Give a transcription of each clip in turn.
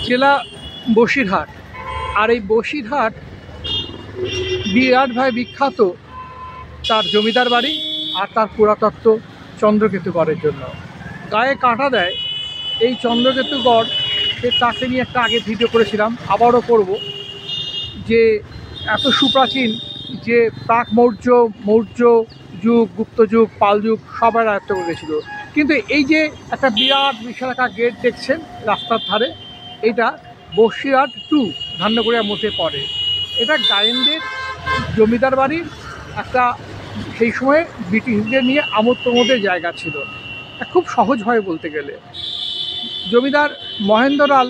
জেলা বসিরহাট। আর এই বসিরহাট বিরাটভাবে বিখ্যাত তার জমিদার বাড়ি আর তার পুরাতত্ত্ব চন্দ্রকেতুগড়ের জন্য। গায়ে কাঁটা দেয় এই চন্দ্রকেতুগড়। তাকে নিয়ে একটা আগে ভিডিও করেছিলাম, আবারও করব, যে এত সুপ্রাচীন, যে প্রাক মৌর্য যুগ, গুপ্ত যুগ, পাল যুগ সবাই আয়ত্ত করেছিল। কিন্তু এই যে একটা বিরাট বিশালাকার গেট দেখছেন রাস্তার ধারে, এটা বসিরহাট 2 ধান্যগড়িয়ার মধ্যে পড়ে। এটা গায়েনদের জমিদার বাড়ির একটা, সেই সময় ব্রিটিশদের নিয়ে আমোদ প্রমোদের জায়গা ছিল। খুব সহজভাবে বলতে গেলে, জমিদার মহেন্দ্রলাল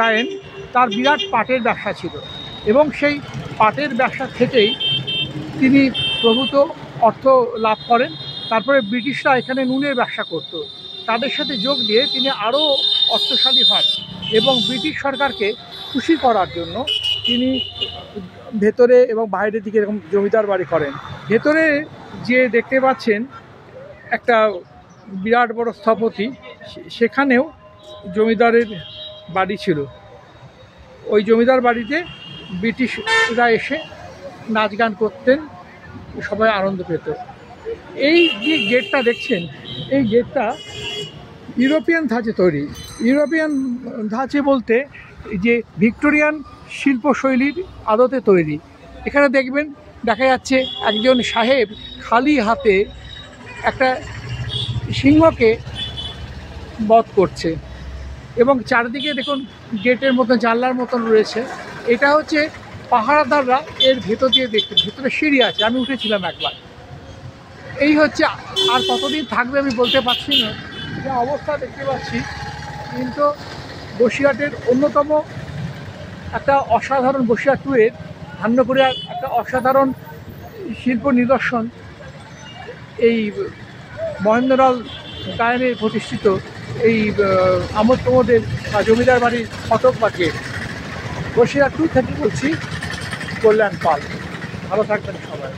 গায়েন তার বিরাট পাটের ব্যবসা ছিল, এবং সেই পাটের ব্যবসা থেকেই তিনি প্রভূত অর্থ লাভ করেন। তারপরে ব্রিটিশরা এখানে নুনের ব্যবসা করত, তাদের সাথে যোগ দিয়ে তিনি আরও অর্থশালী হন, এবং ব্রিটিশ সরকারকে খুশি করার জন্য তিনি ভেতরে এবং বাইরের দিকে এরকম জমিদার বাড়ি করেন। ভেতরে যে দেখতে পাচ্ছেন একটা বিরাট বড় স্থপতি, সেখানেও জমিদারের বাড়ি ছিল। ওই জমিদার বাড়িতে ব্রিটিশরা এসে নাচ গান করতেন, সবাই আনন্দ পেত। এই যে গেটটা দেখছেন, এই গেটটা ইউরোপিয়ান ধাঁচে তৈরি। ইউরোপিয়ান ধাঁচে বলতে যে ভিক্টোরিয়ান শিল্পশৈলীর আদতে তৈরি। এখানে দেখবেন, দেখা যাচ্ছে একজন সাহেব খালি হাতে একটা সিংহকে বধ করছে, এবং চারদিকে দেখুন গেটের মতন জানলার মতন রয়েছে। এটা হচ্ছে পাহারাদাররা এর ভেতর দিয়ে দেখতে, ভেতরে সিঁড়ি আছে, আমি উঠেছিলাম একবার। এই হচ্ছে, আর কতদিন থাকবে আমি বলতে পারছি না, যে অবস্থা দেখতে পাচ্ছি। কিন্তু বসিরহাটের অন্যতম একটা অসাধারণ, বসিরহাট 2 এর ধান্যগড়িয়ার একটা অসাধারণ শিল্প নিদর্শন এই মহেন্দ্রলাল গায়েনের প্রতিষ্ঠিত এই আমোদ প্রমোদের জমিদার বাড়ির ফটক বা গেট। বসিরহাট 2 থেকে বলছি, কল্যাণ পাল। ভালো থাকবেন সবাই।